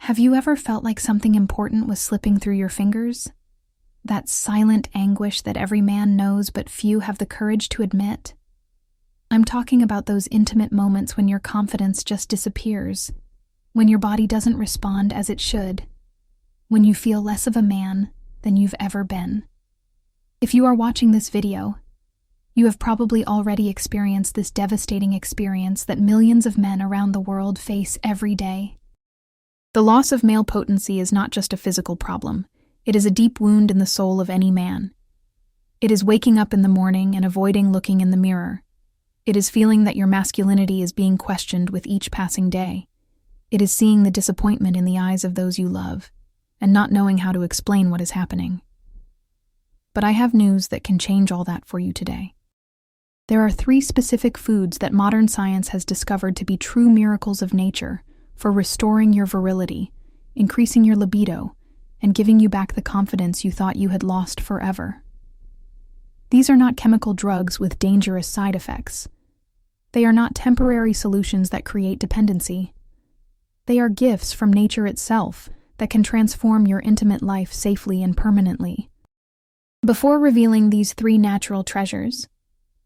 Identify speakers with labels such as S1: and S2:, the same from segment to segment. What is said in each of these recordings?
S1: Have you ever felt like something important was slipping through your fingers? That silent anguish that every man knows but few have the courage to admit? I'm talking about those intimate moments when your confidence just disappears, when your body doesn't respond as it should, when you feel less of a man than you've ever been. If you are watching this video, you have probably already experienced this devastating experience that millions of men around the world face every day. The loss of male potency is not just a physical problem. It is a deep wound in the soul of any man. It is waking up in the morning and avoiding looking in the mirror. It is feeling that your masculinity is being questioned with each passing day. It is seeing the disappointment in the eyes of those you love, and not knowing how to explain what is happening. But I have news that can change all that for you today. There are 3 specific foods that modern science has discovered to be true miracles of nature for restoring your virility, increasing your libido, and giving you back the confidence you thought you had lost forever. These are not chemical drugs with dangerous side effects. They are not temporary solutions that create dependency. They are gifts from nature itself that can transform your intimate life safely and permanently. Before revealing these 3 natural treasures,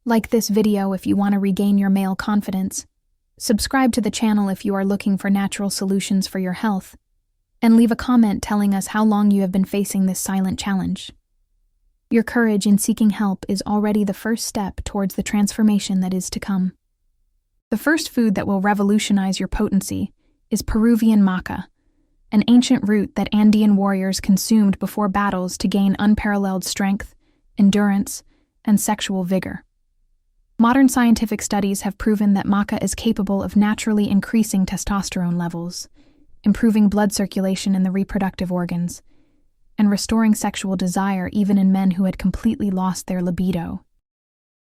S1: like this video if you want to regain your male confidence, subscribe to the channel if you are looking for natural solutions for your health, and leave a comment telling us how long you have been facing this silent challenge. Your courage in seeking help is already the first step towards the transformation that is to come. The first food that will revolutionize your potency is Peruvian maca, an ancient root that Andean warriors consumed before battles to gain unparalleled strength, endurance, and sexual vigor. Modern scientific studies have proven that maca is capable of naturally increasing testosterone levels, improving blood circulation in the reproductive organs, and restoring sexual desire even in men who had completely lost their libido.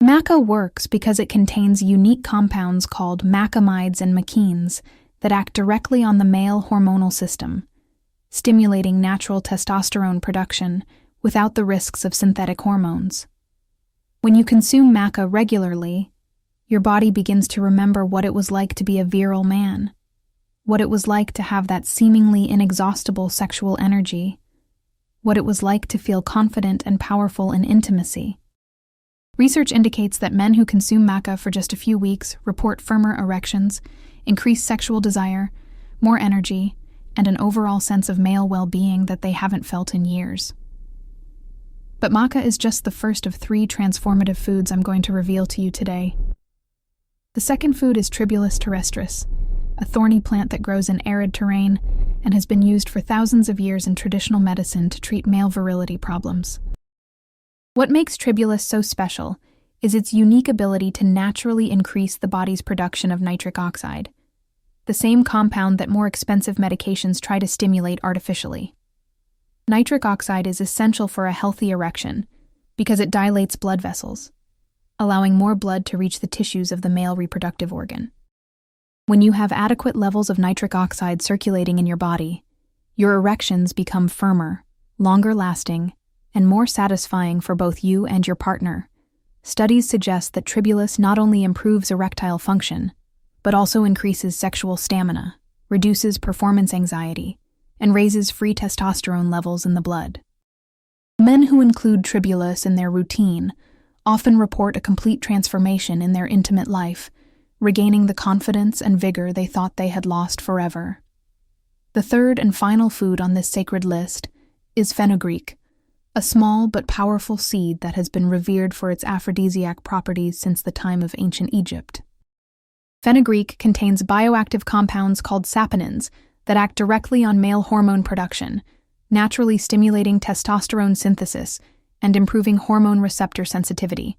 S1: Maca works because it contains unique compounds called macamides and machenes that act directly on the male hormonal system, stimulating natural testosterone production without the risks of synthetic hormones. When you consume maca regularly, your body begins to remember what it was like to be a virile man, what it was like to have that seemingly inexhaustible sexual energy, what it was like to feel confident and powerful in intimacy. Research indicates that men who consume maca for just a few weeks report firmer erections, increased sexual desire, more energy, and an overall sense of male well-being that they haven't felt in years. But maca is just the first of 3 transformative foods I'm going to reveal to you today. The second food is Tribulus terrestris, a thorny plant that grows in arid terrain and has been used for thousands of years in traditional medicine to treat male virility problems. What makes Tribulus so special is its unique ability to naturally increase the body's production of nitric oxide, the same compound that more expensive medications try to stimulate artificially. Nitric oxide is essential for a healthy erection because it dilates blood vessels, allowing more blood to reach the tissues of the male reproductive organ. When you have adequate levels of nitric oxide circulating in your body, your erections become firmer, longer-lasting, and more satisfying for both you and your partner. Studies suggest that Tribulus not only improves erectile function, but also increases sexual stamina, reduces performance anxiety, and raises free testosterone levels in the blood. Men who include Tribulus in their routine often report a complete transformation in their intimate life, regaining the confidence and vigor they thought they had lost forever. The third and final food on this sacred list is fenugreek, a small but powerful seed that has been revered for its aphrodisiac properties since the time of ancient Egypt. Fenugreek contains bioactive compounds called saponins that act directly on male hormone production, naturally stimulating testosterone synthesis and improving hormone receptor sensitivity.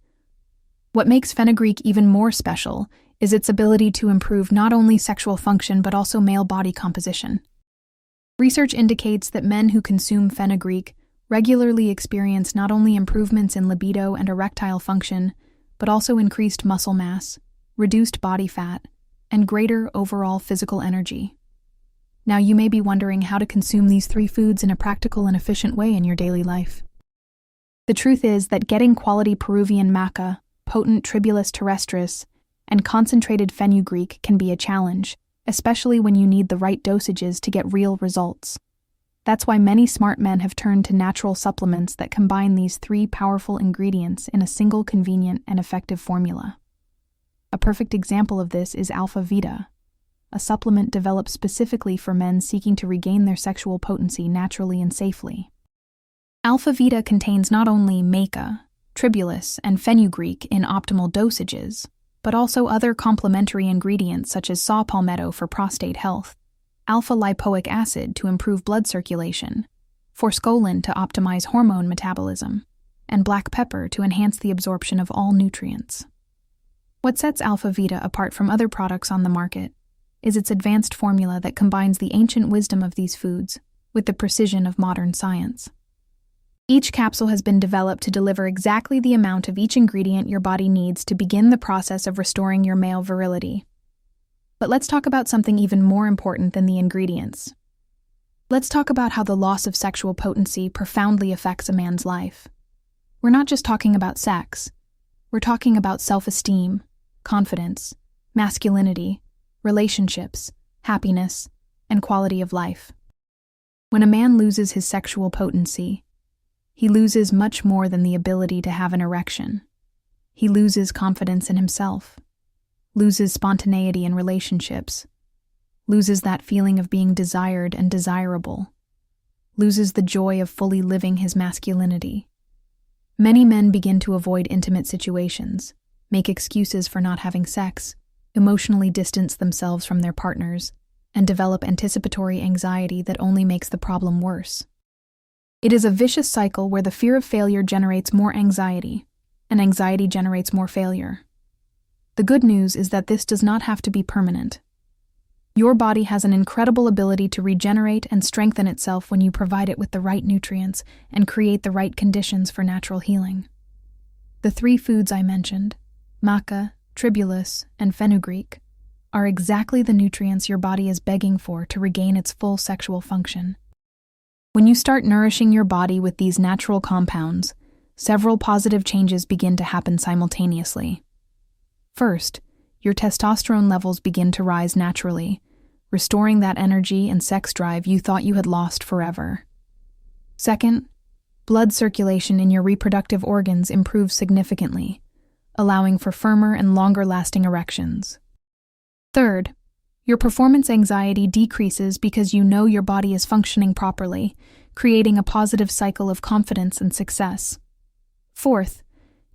S1: What makes fenugreek even more special is its ability to improve not only sexual function but also male body composition. Research indicates that men who consume fenugreek regularly experience not only improvements in libido and erectile function, but also increased muscle mass, reduced body fat, and greater overall physical energy. Now you may be wondering how to consume these 3 foods in a practical and efficient way in your daily life. The truth is that getting quality Peruvian maca, potent Tribulus terrestris, and concentrated fenugreek can be a challenge, especially when you need the right dosages to get real results. That's why many smart men have turned to natural supplements that combine these three powerful ingredients in a single convenient and effective formula. A perfect example of this is Alpha Vita, a supplement developed specifically for men seeking to regain their sexual potency naturally and safely. Alpha Vita contains not only maca, tribulus, and fenugreek in optimal dosages, but also other complementary ingredients such as saw palmetto for prostate health, alpha-lipoic acid to improve blood circulation, forskolin to optimize hormone metabolism, and black pepper to enhance the absorption of all nutrients. What sets Alpha Vita apart from other products on the market is its advanced formula that combines the ancient wisdom of these foods with the precision of modern science. Each capsule has been developed to deliver exactly the amount of each ingredient your body needs to begin the process of restoring your male virility. But let's talk about something even more important than the ingredients. Let's talk about how the loss of sexual potency profoundly affects a man's life. We're not just talking about sex. We're talking about self-esteem, confidence, masculinity, relationships, happiness, and quality of life. When a man loses his sexual potency, he loses much more than the ability to have an erection. He loses confidence in himself, loses spontaneity in relationships, loses that feeling of being desired and desirable, loses the joy of fully living his masculinity. Many men begin to avoid intimate situations, make excuses for not having sex, emotionally distance themselves from their partners, and develop anticipatory anxiety that only makes the problem worse. It is a vicious cycle where the fear of failure generates more anxiety, and anxiety generates more failure. The good news is that this does not have to be permanent. Your body has an incredible ability to regenerate and strengthen itself when you provide it with the right nutrients and create the right conditions for natural healing. The three foods I mentioned, maca, tribulus, and fenugreek, are exactly the nutrients your body is begging for to regain its full sexual function. When you start nourishing your body with these natural compounds, several positive changes begin to happen simultaneously. First, your testosterone levels begin to rise naturally, restoring that energy and sex drive you thought you had lost forever. Second, blood circulation in your reproductive organs improves significantly, allowing for firmer and longer-lasting erections. Third, your performance anxiety decreases because you know your body is functioning properly, creating a positive cycle of confidence and success. Fourth,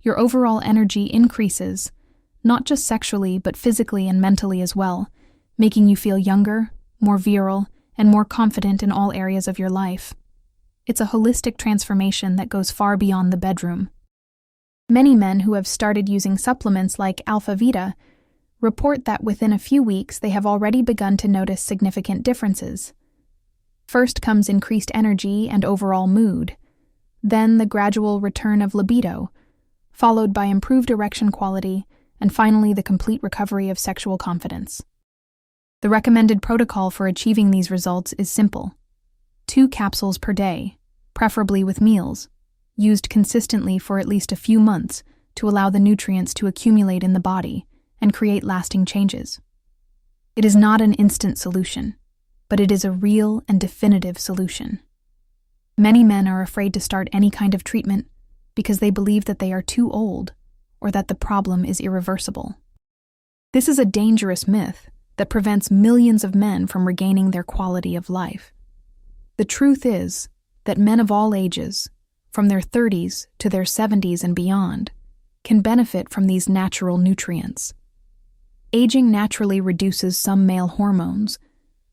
S1: your overall energy increases, not just sexually but physically and mentally as well, making you feel younger, more virile, and more confident in all areas of your life. It's a holistic transformation that goes far beyond the bedroom. Many men who have started using supplements like Alpha Vita report that within a few weeks they have already begun to notice significant differences. First comes increased energy and overall mood, then the gradual return of libido, followed by improved erection quality, and finally the complete recovery of sexual confidence. The recommended protocol for achieving these results is simple: 2 capsules per day, preferably with meals, used consistently for at least a few months to allow the nutrients to accumulate in the body and create lasting changes. It is not an instant solution, but it is a real and definitive solution. Many men are afraid to start any kind of treatment because they believe that they are too old or that the problem is irreversible. This is a dangerous myth that prevents millions of men from regaining their quality of life. The truth is that men of all ages, from their 30s to their 70s and beyond, can benefit from these natural nutrients. Aging naturally reduces some male hormones,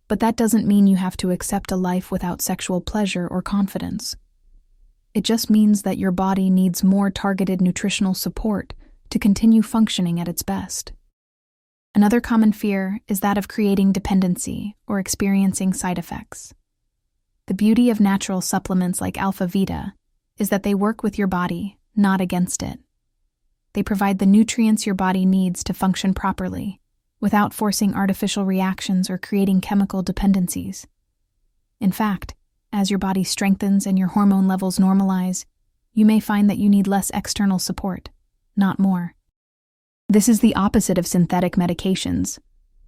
S1: but that doesn't mean you have to accept a life without sexual pleasure or confidence. It just means that your body needs more targeted nutritional support to continue functioning at its best. Another common fear is that of creating dependency or experiencing side effects. The beauty of natural supplements like Alpha Vita is that they work with your body, not against it. They provide the nutrients your body needs to function properly, without forcing artificial reactions or creating chemical dependencies. In fact, as your body strengthens and your hormone levels normalize, you may find that you need less external support, not more. This is the opposite of synthetic medications,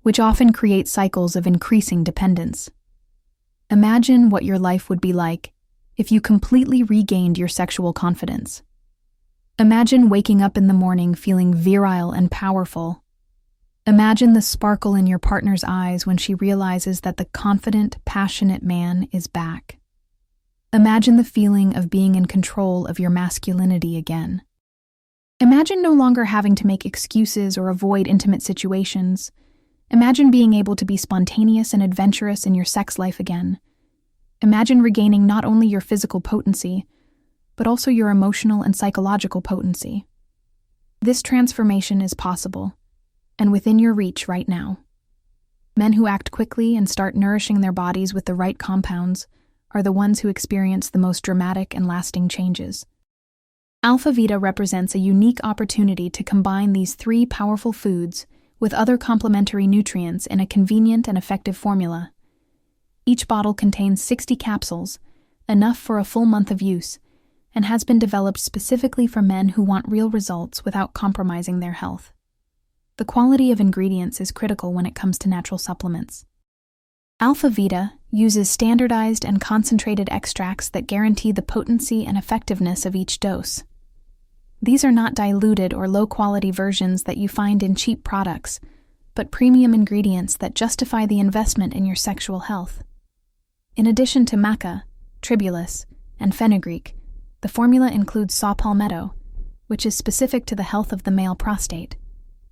S1: which often create cycles of increasing dependence. Imagine what your life would be like if you completely regained your sexual confidence. Imagine waking up in the morning feeling virile and powerful. Imagine the sparkle in your partner's eyes when she realizes that the confident, passionate man is back. Imagine the feeling of being in control of your masculinity again. Imagine no longer having to make excuses or avoid intimate situations. Imagine being able to be spontaneous and adventurous in your sex life again. Imagine regaining not only your physical potency, but also your emotional and psychological potency. This transformation is possible, and within your reach right now. Men who act quickly and start nourishing their bodies with the right compounds are the ones who experience the most dramatic and lasting changes. Alpha Vita represents a unique opportunity to combine these three powerful foods with other complementary nutrients in a convenient and effective formula. Each bottle contains 60 capsules, enough for a full month of use, and has been developed specifically for men who want real results without compromising their health. The quality of ingredients is critical when it comes to natural supplements. Alpha Vita uses standardized and concentrated extracts that guarantee the potency and effectiveness of each dose. These are not diluted or low-quality versions that you find in cheap products, but premium ingredients that justify the investment in your sexual health. In addition to maca, tribulus, and fenugreek, the formula includes saw palmetto, which is specific to the health of the male prostate,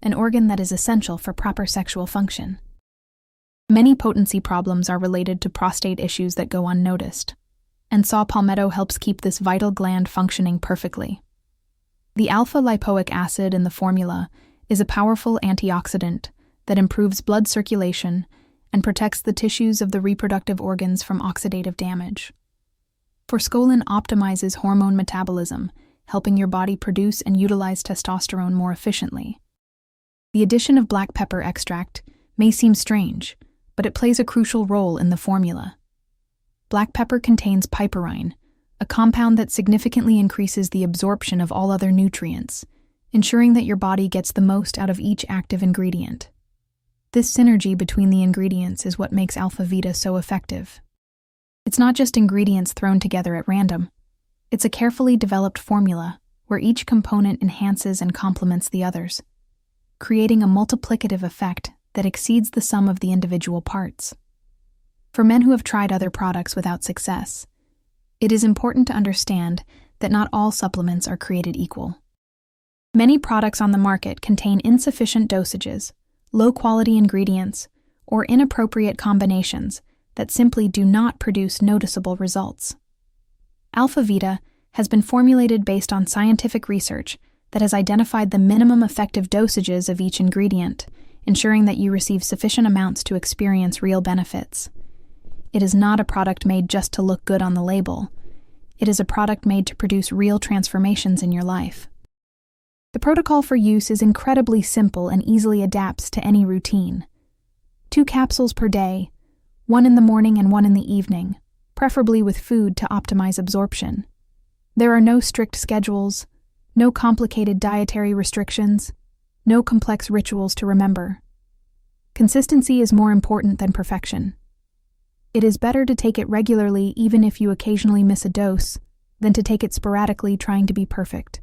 S1: an organ that is essential for proper sexual function. Many potency problems are related to prostate issues that go unnoticed, and saw palmetto helps keep this vital gland functioning perfectly. The alpha-lipoic acid in the formula is a powerful antioxidant that improves blood circulation and protects the tissues of the reproductive organs from oxidative damage. Forskolin optimizes hormone metabolism, helping your body produce and utilize testosterone more efficiently. The addition of black pepper extract may seem strange, but it plays a crucial role in the formula. Black pepper contains piperine, a compound that significantly increases the absorption of all other nutrients, ensuring that your body gets the most out of each active ingredient. This synergy between the ingredients is what makes Alpha Vita so effective. It's not just ingredients thrown together at random. It's a carefully developed formula where each component enhances and complements the others, creating a multiplicative effect that exceeds the sum of the individual parts. For men who have tried other products without success, it is important to understand that not all supplements are created equal. Many products on the market contain insufficient dosages, low-quality ingredients, or inappropriate combinations that simply do not produce noticeable results. Alpha Vita has been formulated based on scientific research that has identified the minimum effective dosages of each ingredient, ensuring that you receive sufficient amounts to experience real benefits. It is not a product made just to look good on the label. It is a product made to produce real transformations in your life. The protocol for use is incredibly simple and easily adapts to any routine. 2 capsules per day, 1 in the morning and 1 in the evening, preferably with food to optimize absorption. There are no strict schedules, no complicated dietary restrictions, no complex rituals to remember. Consistency is more important than perfection. It is better to take it regularly even if you occasionally miss a dose than to take it sporadically trying to be perfect.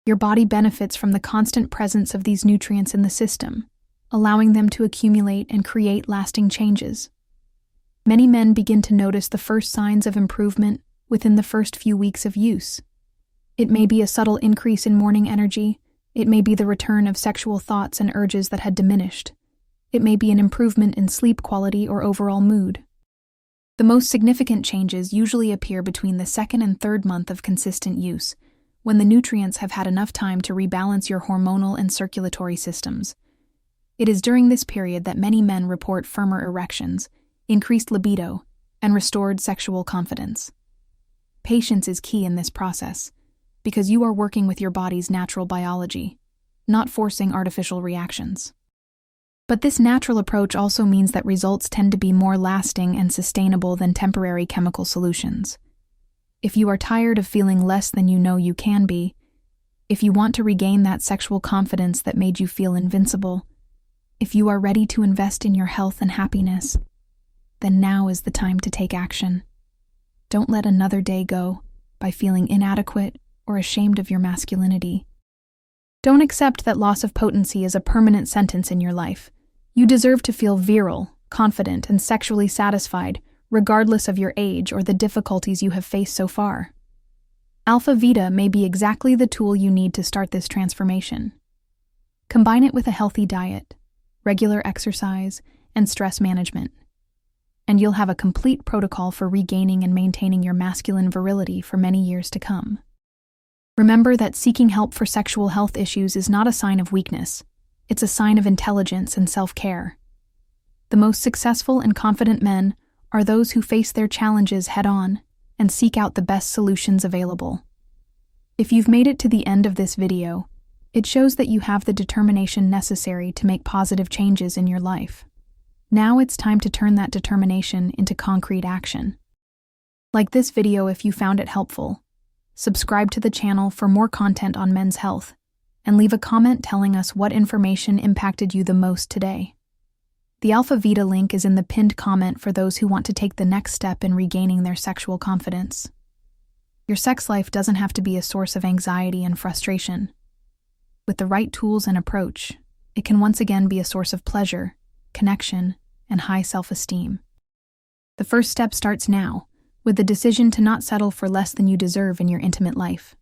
S1: Your body benefits from the constant presence of these nutrients in the system, allowing them to accumulate and create lasting changes. Many men begin to notice the first signs of improvement within the first few weeks of use. It may be a subtle increase in morning energy. It may be the return of sexual thoughts and urges that had diminished. It may be an improvement in sleep quality or overall mood. The most significant changes usually appear between the 2nd and 3rd month of consistent use, when the nutrients have had enough time to rebalance your hormonal and circulatory systems. It is during this period that many men report firmer erections, increased libido, and restored sexual confidence. Patience is key in this process, because you are working with your body's natural biology, not forcing artificial reactions. But this natural approach also means that results tend to be more lasting and sustainable than temporary chemical solutions. If you are tired of feeling less than you know you can be, if you want to regain that sexual confidence that made you feel invincible, If you are ready to invest in your health and happiness, then now is the time to take action. Don't let another day go by feeling inadequate or ashamed of your masculinity. Don't accept that loss of potency is a permanent sentence in your life. You deserve to feel virile, confident, and sexually satisfied, regardless of your age or the difficulties you have faced so far. Alpha Vita may be exactly the tool you need to start this transformation. Combine it with a healthy diet, regular exercise, and stress management, and you'll have a complete protocol for regaining and maintaining your masculine virility for many years to come. Remember that seeking help for sexual health issues is not a sign of weakness. It's a sign of intelligence and self-care. The most successful and confident men are those who face their challenges head-on and seek out the best solutions available. If you've made it to the end of this video, it shows that you have the determination necessary to make positive changes in your life. Now it's time to turn that determination into concrete action. Like this video if you found it helpful. Subscribe to the channel for more content on men's health, and leave a comment telling us what information impacted you the most today. The Alpha Vita link is in the pinned comment for those who want to take the next step in regaining their sexual confidence. Your sex life doesn't have to be a source of anxiety and frustration. With the right tools and approach, it can once again be a source of pleasure, connection, and high self-esteem. The first step starts now, with the decision to not settle for less than you deserve in your intimate life.